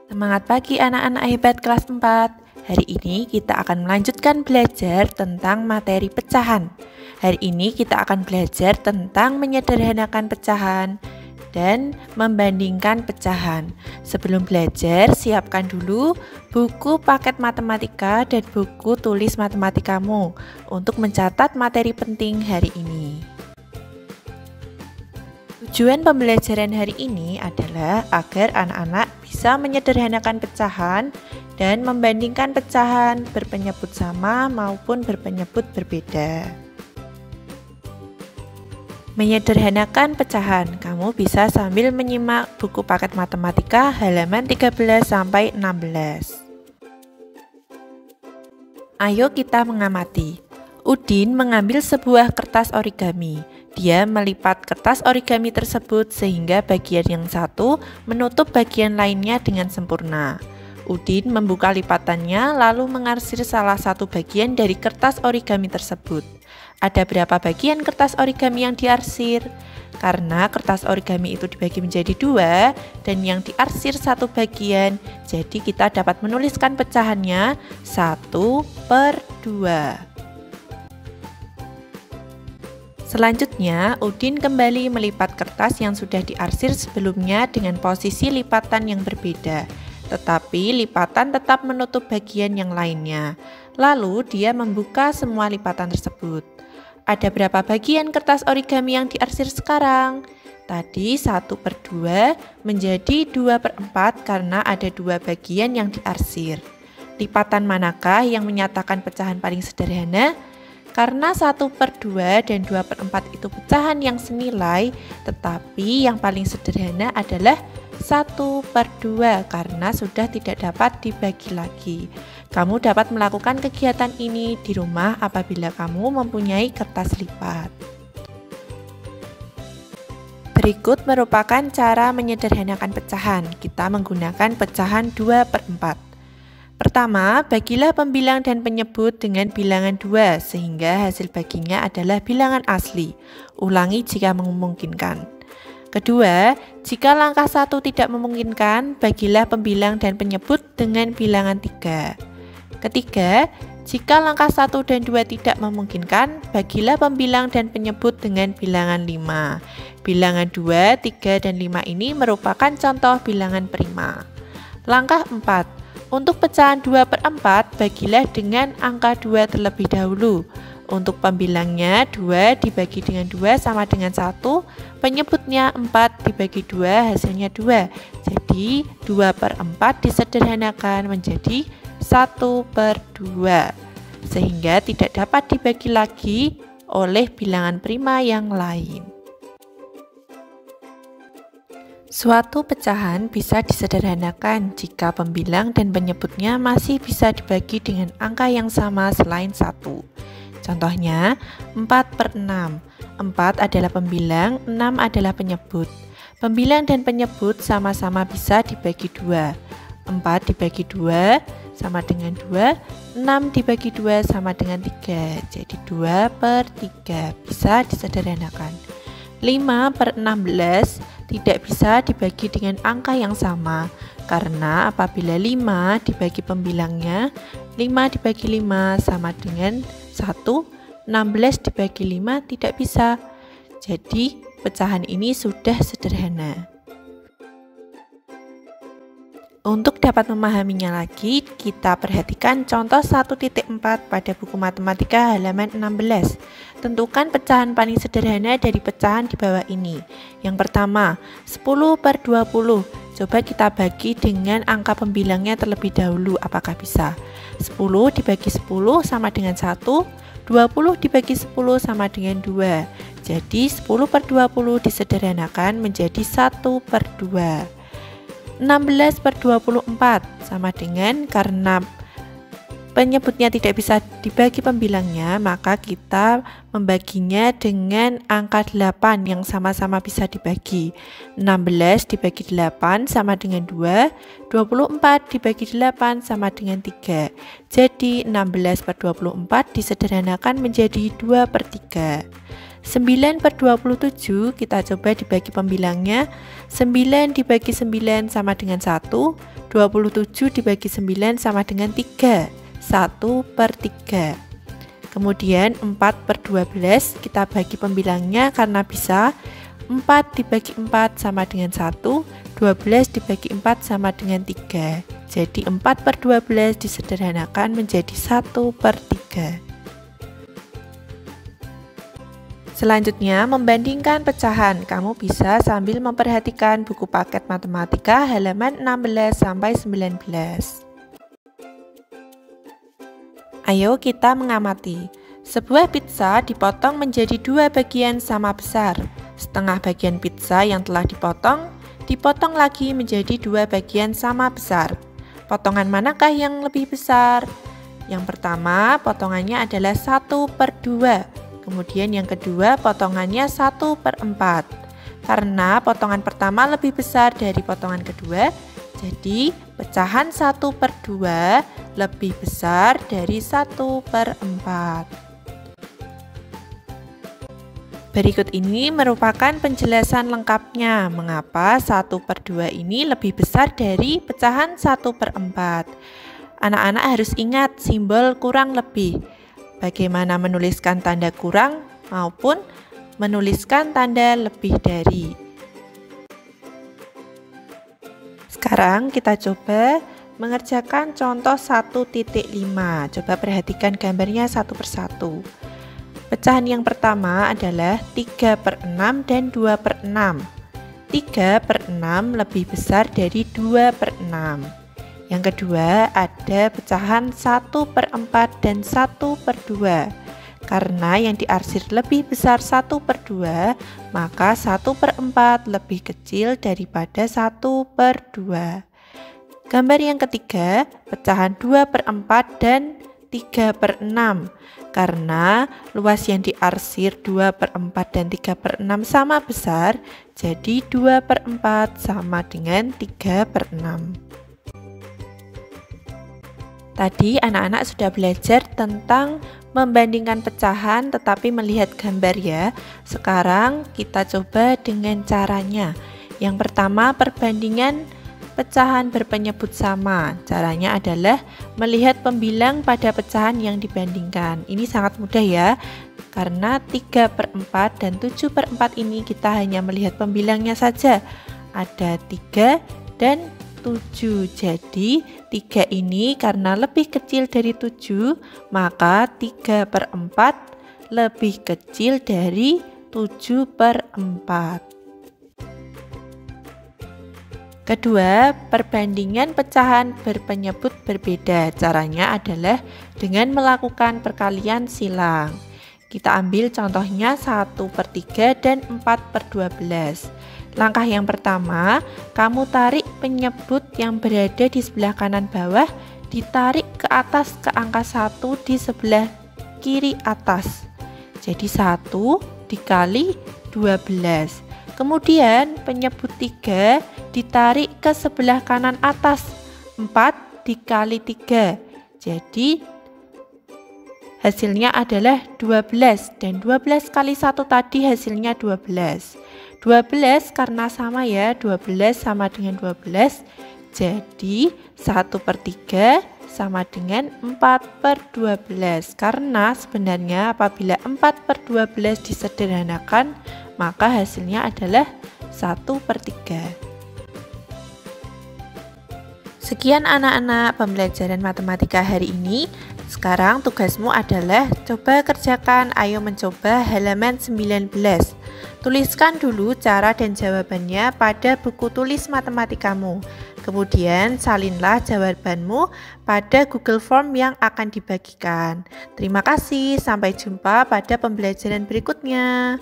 Semangat pagi anak-anak hebat kelas 4. Hari ini kita akan melanjutkan belajar tentang materi pecahan. Hari ini kita akan belajar tentang menyederhanakan pecahan dan membandingkan pecahan. Sebelum belajar, siapkan dulu buku paket matematika dan buku tulis matematikamu untuk mencatat materi penting hari ini. Tujuan pembelajaran hari ini adalah agar anak-anak bisa menyederhanakan pecahan dan membandingkan pecahan berpenyebut sama maupun berpenyebut berbeda. Menyederhanakan pecahan, kamu bisa sambil menyimak buku paket matematika halaman 13 sampai 16. Ayo kita mengamati. Udin mengambil sebuah kertas origami. Dia melipat kertas origami tersebut sehingga bagian yang satu menutup bagian lainnya dengan sempurna. Udin membuka lipatannya lalu mengarsir salah satu bagian dari kertas origami tersebut. Ada berapa bagian kertas origami yang diarsir? Karena kertas origami itu dibagi menjadi dua dan yang diarsir satu bagian, jadi kita dapat menuliskan pecahannya 1/2. Selanjutnya, Udin kembali melipat kertas yang sudah diarsir sebelumnya dengan posisi lipatan yang berbeda, tetapi lipatan tetap menutup bagian yang lainnya. Lalu, dia membuka semua lipatan tersebut. Ada berapa bagian kertas origami yang diarsir sekarang? Tadi 1/2 menjadi 2/4 karena ada dua bagian yang diarsir. Lipatan manakah yang menyatakan pecahan paling sederhana? Karena 1/2 dan 2/4 itu pecahan yang senilai, tetapi yang paling sederhana adalah 1/2 karena sudah tidak dapat dibagi lagi. Kamu dapat melakukan kegiatan ini di rumah apabila kamu mempunyai kertas lipat. Berikut merupakan cara menyederhanakan pecahan. Kita menggunakan pecahan 2/4. Pertama, bagilah pembilang dan penyebut dengan bilangan 2 sehingga hasil baginya adalah bilangan asli. Ulangi jika memungkinkan. Kedua, jika langkah 1 tidak memungkinkan, bagilah pembilang dan penyebut dengan bilangan 3. Ketiga, jika langkah 1 dan 2 tidak memungkinkan, bagilah pembilang dan penyebut dengan bilangan 5. Bilangan 2, 3, dan 5 ini merupakan contoh bilangan prima. Langkah 4. Untuk pecahan 2/4, bagilah dengan angka 2 terlebih dahulu. Untuk pembilangnya 2 dibagi dengan 2 sama dengan 1, penyebutnya 4 dibagi 2 hasilnya 2. Jadi 2/4 disederhanakan menjadi 1/2 sehingga tidak dapat dibagi lagi oleh bilangan prima yang lain. Suatu pecahan bisa disederhanakan jika pembilang dan penyebutnya masih bisa dibagi dengan angka yang sama selain 1. Contohnya 4/6. 4 adalah pembilang, 6 adalah penyebut. Pembilang dan penyebut sama-sama bisa dibagi 2. 4 dibagi 2 sama dengan 2, 6 dibagi 2 sama dengan 3. Jadi 2/3 bisa disederhanakan. 5/16 tidak bisa dibagi dengan angka yang sama karena apabila 5 dibagi pembilangnya 5 dibagi 5 sama dengan 1, 16 dibagi 5 tidak bisa. Jadi pecahan ini sudah sederhana. Untuk dapat memahaminya lagi, kita perhatikan contoh 1.4 pada buku matematika halaman 16. Tentukan pecahan paling sederhana dari pecahan di bawah ini. Yang pertama, 10/20. Coba kita bagi dengan angka pembilangnya terlebih dahulu, apakah bisa? 10 dibagi 10 sama dengan 1, 20 dibagi 10 sama dengan 2. Jadi 10/20 disederhanakan menjadi 1/2. 16/24 sama dengan karena penyebutnya tidak bisa dibagi pembilangnya, maka kita membaginya dengan angka 8 yang sama-sama bisa dibagi. 16 dibagi 8 sama dengan 2, 24 dibagi 8 sama dengan 3. Jadi 16/24 disederhanakan menjadi 2/3. 9/27 kita coba dibagi pembilangnya. 9 dibagi 9 sama dengan 1, 27 dibagi 9 sama dengan 3, 1/3. Kemudian 4/12 kita bagi pembilangnya karena bisa. 4 dibagi 4 sama dengan 1, 12 dibagi 4 sama dengan 3. Jadi 4/12 disederhanakan menjadi 1/3. Selanjutnya, membandingkan pecahan. Kamu bisa sambil memperhatikan buku paket matematika halaman 16 sampai 19. Ayo kita mengamati. Sebuah pizza dipotong menjadi 2 bagian sama besar. Setengah bagian pizza yang telah dipotong lagi menjadi 2 bagian sama besar. Potongan manakah yang lebih besar? Yang pertama, potongannya adalah 1/2. Kemudian yang kedua, potongannya 1/4. Karena potongan pertama lebih besar dari potongan kedua, jadi pecahan 1/2 lebih besar dari 1/4. Berikut ini merupakan penjelasan lengkapnya mengapa 1/2 ini lebih besar dari pecahan 1/4. Anak-anak harus ingat simbol kurang lebih. Bagaimana menuliskan tanda kurang maupun menuliskan tanda lebih dari. Sekarang kita coba mengerjakan contoh 1.5. Coba perhatikan gambarnya satu persatu. Pecahan yang pertama adalah 3/6 dan 2/6. 3/6 lebih besar dari 2/6. Yang kedua ada pecahan 1/4 dan 1/2. Karena yang diarsir lebih besar 1/2, maka 1/4 lebih kecil daripada 1/2. Gambar yang ketiga, pecahan 2/4 dan 3/6. Karena luas yang diarsir 2/4 dan 3/6 sama besar, jadi 2/4 sama dengan 3/6. Tadi anak-anak sudah belajar tentang membandingkan pecahan tetapi melihat gambar ya. Sekarang kita coba dengan caranya. Yang pertama, perbandingan pecahan berpenyebut sama. Caranya adalah melihat pembilang pada pecahan yang dibandingkan. Ini sangat mudah ya, karena 3/4 dan 7/4 ini kita hanya melihat pembilangnya saja. Ada 3 dan 7. Jadi 3 ini karena lebih kecil dari 7, maka 3/4 lebih kecil dari 7/4. Kedua, perbandingan pecahan berpenyebut berbeda. Caranya adalah dengan melakukan perkalian silang. Kita ambil contohnya 1/3 dan 4/12. Langkah yang pertama, kamu tarik penyebut yang berada di sebelah kanan bawah, ditarik ke atas ke angka 1 di sebelah kiri atas. Jadi 1 dikali 12. Kemudian penyebut 3 ditarik ke sebelah kanan atas, 4 dikali 3. Jadi hasilnya adalah 12 dan 12 kali 1 tadi hasilnya 12. 12 karena sama ya, 12 sama dengan 12. Jadi 1/3 sama dengan 4/12. Karena sebenarnya apabila 4/12 disederhanakan, maka hasilnya adalah 1/3. Sekian anak-anak pembelajaran matematika hari ini. Sekarang tugasmu adalah coba kerjakan, ayo mencoba halaman 19. Tuliskan dulu cara dan jawabannya pada buku tulis matematikamu. Kemudian salinlah jawabanmu pada Google Form yang akan dibagikan. Terima kasih, sampai jumpa pada pembelajaran berikutnya.